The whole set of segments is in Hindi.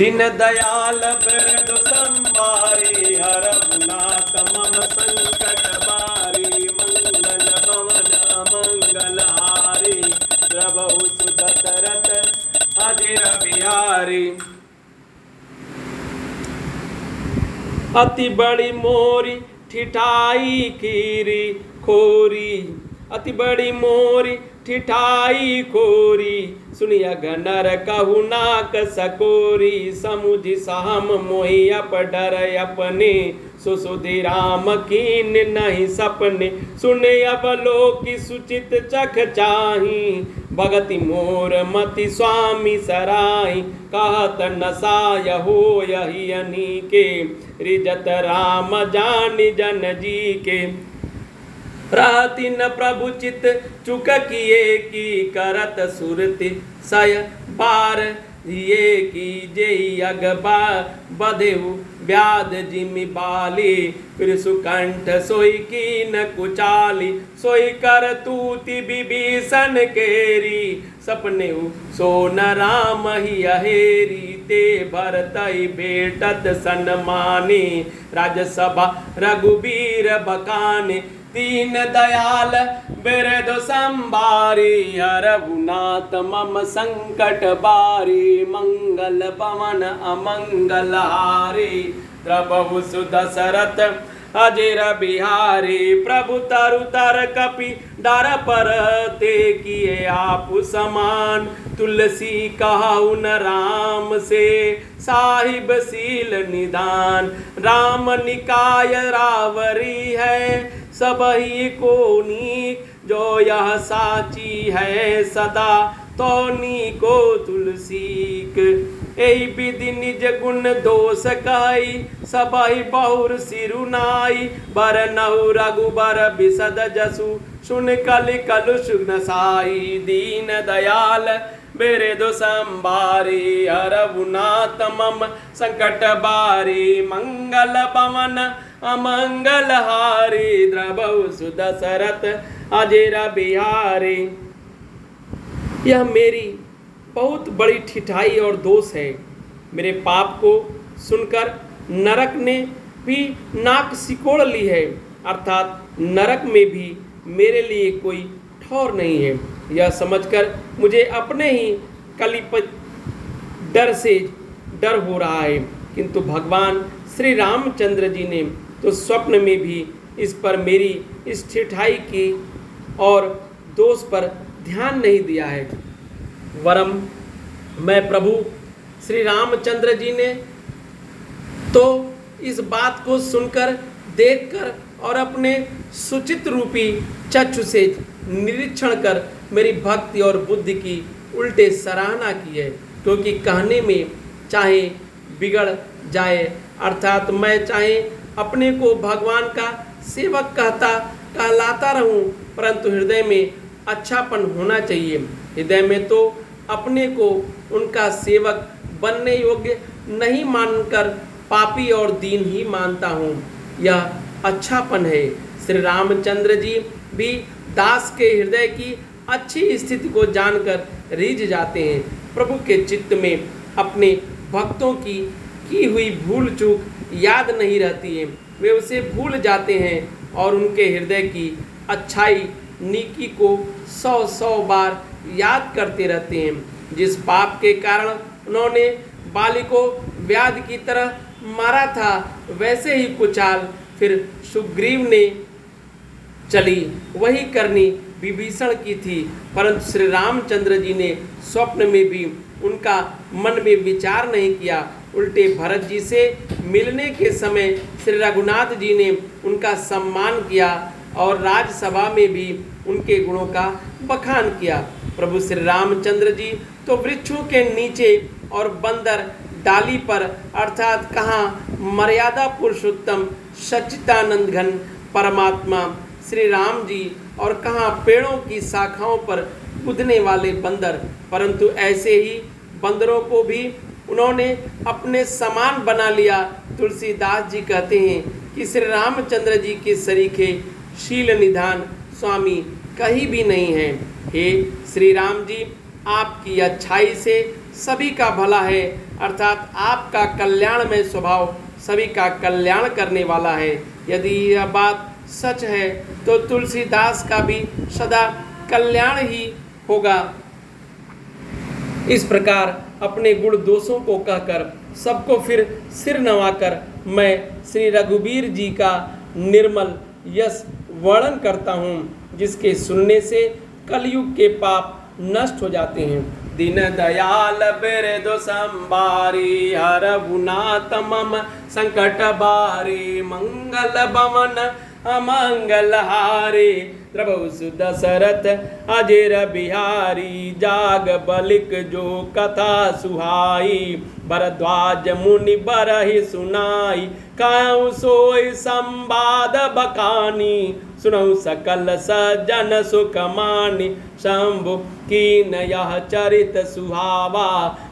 दीन दयाल बिरदु संभारी हरहुनाथ मम संकट बारी मंगल भवन मंगल हारी प्रभु सुदशरथ अजिर बिहारी। अति बड़ी मोरी ठिठाई कीरी खोरी अति बड़ी मोरी ठिठाई खोरी सुनिया गनर कहु नाक सकोरी समुझ साम मोहि अप डर अपने सुसुधि राम कीन नहीं सपने सुने अब लोकी सुचित चख चाही भगति मोर मति स्वामी सराई कहत नसाय हो यही अनीके रिजत राम जानि जन जी के रहति न प्रभु चित चुक किए की करत सुरति सय बार ये की जेई अगबा बधेउ व्याध जिमि बाली फिर सुकंठ सोई की न कुचाली सोई कर तूति विभीषण केरी सपने सोन राम ही अहेरी ते भरतई बेटत सन्मानी राजसभा रघुबीर बकाने दीन दयाल बिरदु संभारी हरहुनाथ मम संकट बारी मंगल पवन अमंगल हारी प्रभु सुदशरथ अजिर बिहारी प्रभु तरु तर कपि डर पर ते किए आप समान तुलसी कहु न राम से साहिब सील निदान राम निकाय रावरी है सबही को नीक जो यह साची है सदा तो नीको तुलसीक एहि विधि निज गुण दोष कही सबही बहुर सिरुनाई बरनहु रघुबर बिसद जसु सुन कलि कलुष नसाई दीन दयाल बिरदु संभारी हरहुनाथ मम संकट बारी मंगल पवन अमंगल हारी द्रवहु सुदशरथ अजिर बिहारी। यह मेरी बहुत बड़ी ठिठाई और दोष है। मेरे पाप को सुनकर नरक ने भी नाक सिकोड़ ली है अर्थात नरक में भी मेरे लिए कोई ठौर नहीं है। यह समझकर मुझे अपने ही कलिपत डर से डर हो रहा है किंतु भगवान श्री रामचंद्र जी ने तो स्वप्न में भी इस पर मेरी इस ठिठाई की और दोष पर ध्यान नहीं दिया है। वरम मैं प्रभु श्री रामचंद्र जी ने तो इस बात को सुनकर देखकर और अपने सुचित रूपी चक्षु से निरीक्षण कर मेरी भक्ति और बुद्धि की उल्टे सराहना की है क्योंकि कहने में चाहे बिगड़ जाए अर्थात मैं चाहे अपने को भगवान का सेवक कहलाता रहूं परंतु हृदय में अच्छापन होना चाहिए। हृदय में तो अपने को उनका सेवक बनने योग्य नहीं मानकर पापी और दीन ही मानता हूँ। यह अच्छापन है। श्री रामचंद्र जी भी दास के हृदय की अच्छी स्थिति को जानकर रीझ जाते हैं। प्रभु के चित्त में अपने भक्तों की हुई भूल चूक याद नहीं रहती है। वे उसे भूल जाते हैं और उनके हृदय की अच्छाई नीकी को 100 बार याद करते रहते हैं। जिस पाप के कारण उन्होंने बाली को व्याध की तरह मारा था वैसे ही कुचाल फिर सुग्रीव ने चली वही करनी विभीषण की थी परंतु श्री रामचंद्र जी ने स्वप्न में भी उनका मन में विचार नहीं किया। उल्टे भरत जी से मिलने के समय श्री रघुनाथ जी ने उनका सम्मान किया और राजसभा में भी उनके गुणों का बखान किया। प्रभु श्री रामचंद्र जी तो वृक्षों के नीचे और बंदर डाली पर अर्थात कहाँ मर्यादा पुरुषोत्तम सच्चिदानंद घन परमात्मा श्री राम जी और कहाँ पेड़ों की शाखाओं पर कूदने वाले बंदर परंतु ऐसे ही बंदरों को भी उन्होंने अपने समान बना लिया। तुलसीदास जी कहते हैं कि श्री रामचंद्र जी के सरीखे शील निधान स्वामी कहीं भी नहीं है। हे श्री राम जी आपकी अच्छाई से सभी का भला है अर्थात आपका कल्याणमय स्वभाव सभी का कल्याण करने वाला है। यदि यह बात सच है तो तुलसीदास का भी सदा कल्याण ही होगा। इस प्रकार अपने गुण दोषों को कहकर सबको फिर सिर नवाकर मैं श्री रघुवीर जी का निर्मल यश वर्णन करता हूँ, जिसके सुनने से कलयुग के पाप नष्ट हो जाते हैं। दीन दयाल बिरदु संबारी हर गुनात मम संकट बारी मंगल भवन अमंगल हारे द्रवहु दशरथ अजेर बिहारी जाग बलिक जो कथा सुहाई भरद्वाज मुनि बरहि सुनाई कहूँ सोई संवाद बखानी सुनऊ सकल सज्जन सुख मानी शंभु कीन यह चरित सुहावा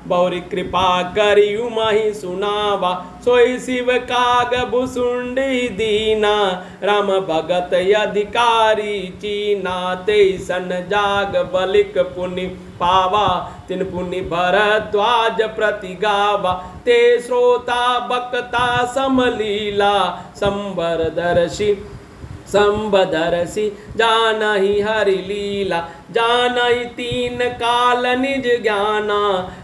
बहुरी कृपा करियु मही सुनावा सोई शिव काग भुसुंडी दीना राम भगत अधिकारी चीना ते सन जाग बलिक पुनि पावा तिन पुनि भरद्वाज प्रति गावा ते श्रोता बक्ता समलीला संबदर्शी जानहि हरि लीला जानहि तीन काल निज ज्ञाना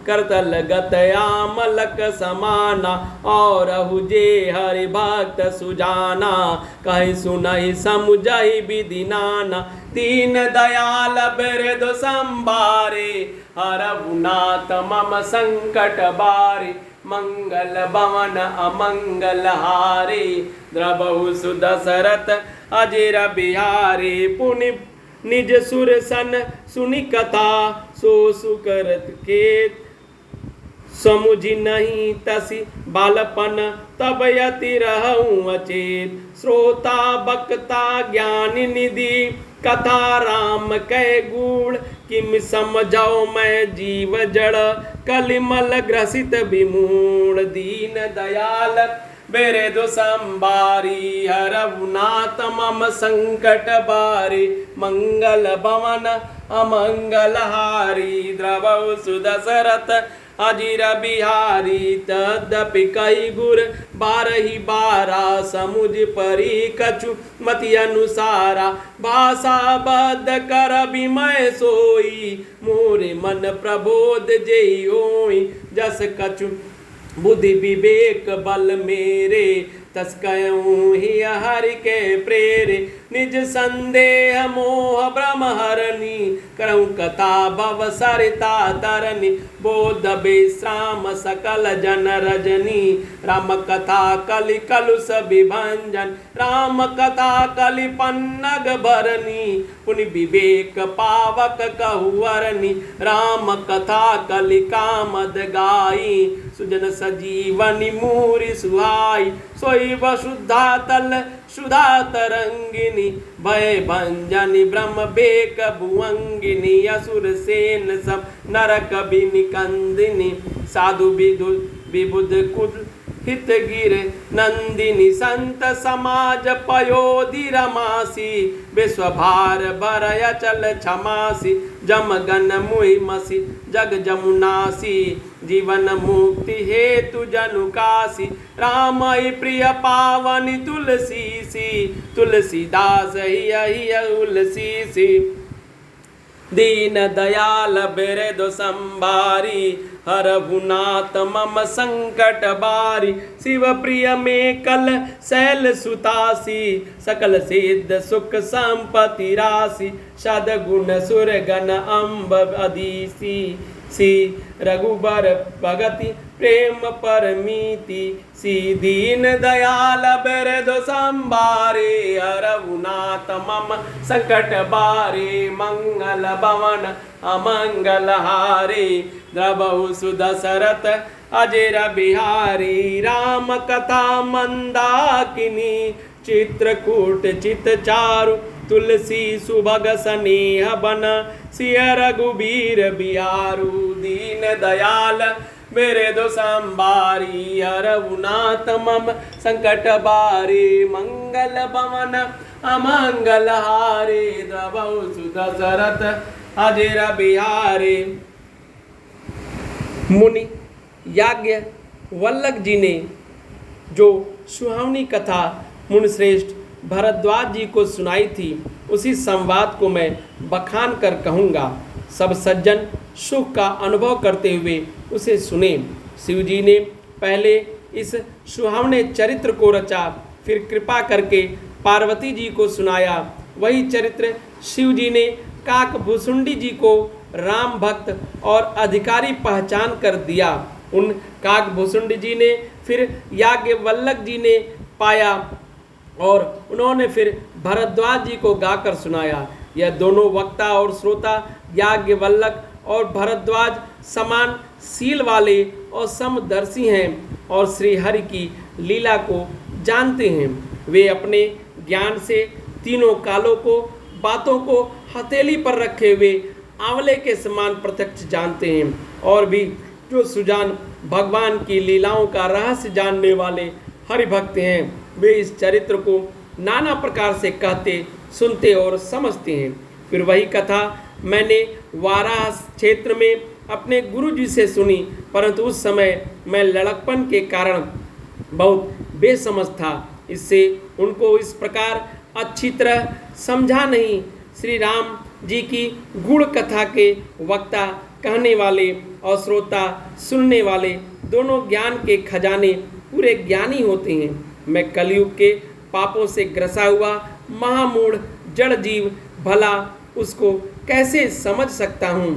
करतल गत आमलक समाना और हुजे हरि भक्त सुजाना कहि सुनहि समुझहि विधि नाना दीन दयाल बिरदु संबारे हरहु नाथ मम संकट बारे मंगल भवन अमंगल हारे द्रवहु सुदशरथ अजेर बिहारी पुनि निज सुर सन सुनि कथा सो सुकरत के समुझि नहीं तसी बालपन तब यति रहूं अचेत श्रोता बक्ता ज्ञान निधि कथा राम कै गुण किम समझाओ मैं जीव जड़ कलिमल ग्रसित विमूढ़ दीन दयाल बिरदु संबारी हरहु नाथ मम संकट बारी मंगल भवन अमंगल हारी द्रवहु सुदशरथ अजीर बिहारी तदपि कई गुर बारही बारा समुझ परी कछु मति अनुसारा भाषा बद्ध कर विमय सोई मोरे मन प्रबोध जेई होई जस कछु बुद्धि विवेक बल मेरे तस कहूँ ही हरि के प्रेरे निज संदेह मोह भ्रम हरनी करऊँ कथा भव सरिता तरनी बोध विश्राम सकल जन रजनी राम कथा कलि कलुष विभंजन राम कथा कलि पन्नग भरनी पुनि विवेक पावक कहूअरनी राम कथा कलि कामद गाई सुजन सजीवनी मूरी सुहाई सोई वसुधा तल सुधा तरंगिनी भय भंजनी ब्रह्म बेक भुवंगिनी असुर सेन सब नरक निकंदिनी साधु विबुध कुल हित गिर नंदिनी संत समाज पयोधि रमासी विश्वभार बरय चल क्षमासी जम गन मुहि मसी जग जमुनासी जीवन मुक्ति हेतु जनुकासी रामई प्रिय पावनी तुलसीदास ही उलसीसी दीन दयाल बिरदु संबारी हरहु नाथ मम संकट बारी शिव प्रिय में कल शैल सुतासी सकल सिद्ध सुख संपत्ति राशि सदगुण सुर गण अम्ब अधीसी सी रघुबर भगति प्रेम परमीति सी दीन दयाल बिरदु संबारे हरहु नाथ मम संकट बारे मंगल भवन अमंगल हारे द्रवहु सुदशरथ अजेर बिहारी राम कथा मंदाकिनी चित्रकूट चित चारु तुलसी सुभग स्नेह बन सिय रघुबीर बिहारू दीन दयाल बिरदु संबारी हरहु नाथ मम संकट बारे मंगल भवन अमंगल हारे द्रवहु सुदशरथ अजेर बिहारी मुनि याज्ञवल्क्य जी ने जो सुहावनी कथा मुनिश्रेष्ठ भरद्वाज जी को सुनाई थी, उसी संवाद को मैं बखान कर कहूँगा। सब सज्जन सुख का अनुभव करते हुए उसे सुने। शिव जी ने पहले इस सुहावने चरित्र को रचा, फिर कृपा करके पार्वती जी को सुनाया। वही चरित्र शिव जी ने काकभूषुंडी जी को राम भक्त और अधिकारी पहचान कर दिया। उन काकभूषुंडी जी ने फिर याज्ञवल्क्य जी ने पाया और उन्होंने फिर भरद्वाज जी को गाकर सुनाया। यह दोनों वक्ता और श्रोता याज्ञवल्क्य और भरद्वाज समान शील वाले और समदर्शी हैं और श्री हरि की लीला को जानते हैं। वे अपने ज्ञान से तीनों कालों को, बातों को हथेली पर रखे हुए आंवले के समान प्रत्यक्ष जानते हैं। और भी जो सुजान भगवान की लीलाओं का रहस्य जानने वाले हरि भक्त हैं, वे इस चरित्र को नाना प्रकार से कहते, सुनते और समझते हैं। फिर वही कथा मैंने वाराह क्षेत्र में अपने गुरु जी से सुनी, परंतु उस समय मैं लड़कपन के कारण बहुत बेसमझ था, इससे उनको इस प्रकार अच्छी तरह समझा नहीं। श्री राम जी की गुण कथा के वक्ता कहने वाले और श्रोता सुनने वाले दोनों ज्ञान के खजाने पूरे ज्ञानी होते हैं। मैं कलयुग के पापों से ग्रसा हुआ महामूढ़ जड़ जीव भला उसको कैसे समझ सकता हूँ।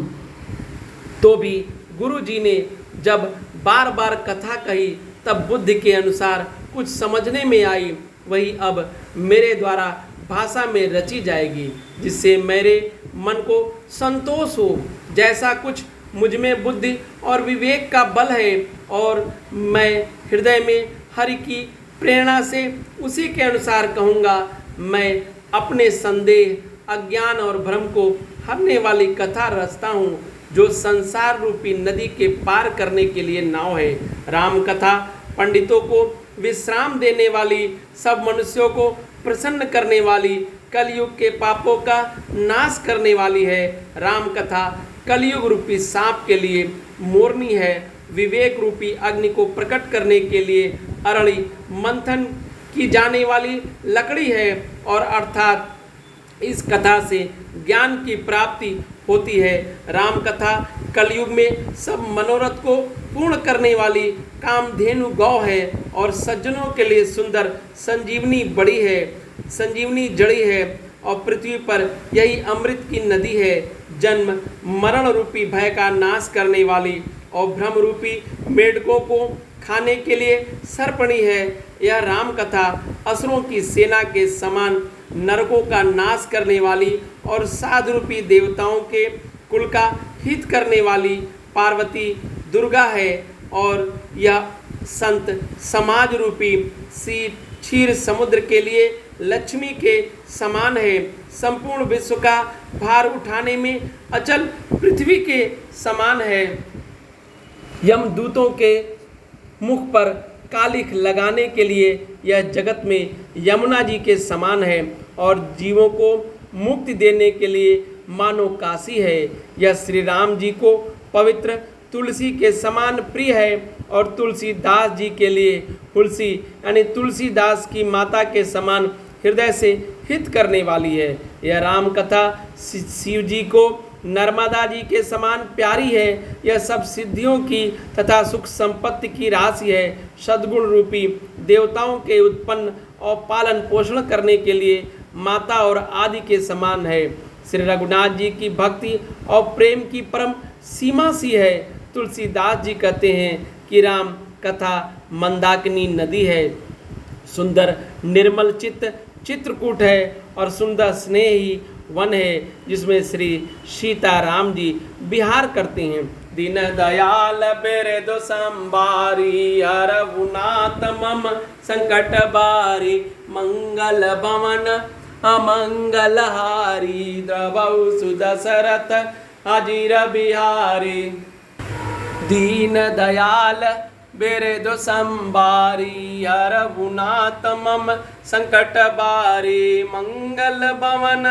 तो भी गुरु जी ने जब बार बार कथा कही, तब बुद्धि के अनुसार कुछ समझने में आई, वही अब मेरे द्वारा भाषा में रची जाएगी, जिससे मेरे मन को संतोष हो। जैसा कुछ मुझ में बुद्धि और विवेक का बल है और मैं हृदय में हरि की प्रेरणा से उसी के अनुसार कहूँगा। मैं अपने संदेह, अज्ञान और भ्रम को हरने वाली कथा रचता हूँ, जो संसार रूपी नदी के पार करने के लिए नाव है। राम कथा पंडितों को विश्राम देने वाली, सब मनुष्यों को प्रसन्न करने वाली, कलयुग के पापों का नाश करने वाली है। राम कथा कलयुग रूपी सांप के लिए मोरनी है, विवेक रूपी अग्नि को प्रकट करने के लिए अरणी मंथन की जाने वाली लकड़ी है, और अर्थात इस कथा से ज्ञान की प्राप्ति होती है। राम कथा कलयुग में सब मनोरथ को पूर्ण करने वाली कामधेनु गौ है और सज्जनों के लिए सुंदर संजीवनी बड़ी है, संजीवनी जड़ी है, और पृथ्वी पर यही अमृत की नदी है। जन्म मरण रूपी भय का नाश करने वाली और भ्रम रूपी मेढकों को खाने के लिए सर्पणी है। यह राम कथा असुरों की सेना के समान नरकों का नाश करने वाली और साधु रूपी देवताओं के कुल का हित करने वाली पार्वती दुर्गा है, और यह संत समाज रूपी क्षीर समुद्र के लिए लक्ष्मी के समान है। संपूर्ण विश्व का भार उठाने में अचल पृथ्वी के समान है। यमदूतों के मुख पर कालिख लगाने के लिए यह जगत में यमुना जी के समान है, और जीवों को मुक्ति देने के लिए मानो काशी है। यह श्री राम जी को पवित्र तुलसी के समान प्रिय है, और तुलसीदास जी के लिए तुलसी यानी तुलसीदास की माता के समान हृदय से हित करने वाली है। यह राम कथा शिव जी को नर्मदा जी के समान प्यारी है। यह सब सिद्धियों की तथा सुख संपत्ति की राशि है। सद्गुण रूपी देवताओं के उत्पन्न और पालन पोषण करने के लिए माता और आदि के समान है। श्री रघुनाथ जी की भक्ति और प्रेम की परम सीमा सी है। तुलसीदास जी कहते हैं कि राम कथा मंदाकिनी नदी है, सुंदर निर्मल चित्त चित्रकूट है, और सुंदर स्नेही वन है, जिसमें श्री सीताराम जी विहार करते हैं। दीन दयाल बिरदु संबारी रघुनाथ मम संकट बारी, मंगल भवन अमंगल हारी, द्रवौ सुदशरथ अजीर बिहारी। दीन दयाल बिरदु संबारी रघुनाथ मम संकट बारी, मंगल भवन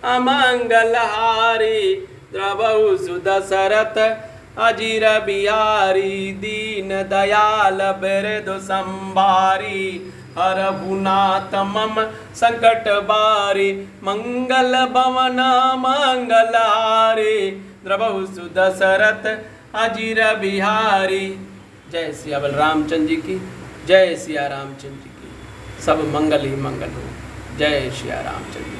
अमंगल हारी, द्रवौ सुदशरथ अजीर बिहारी दीन दयाल बिरदु संभारी हरहु नाथ मम संकट बारी मंगल भवन मंगलहारी द्रवहु सुदशरथ अजीर बिहारी। जय सिया बलरामचंद्र जी की, जय सिया रामचंद्र जी की। सब मंगल ही मंगल हो। जय सिया रामचंद्र।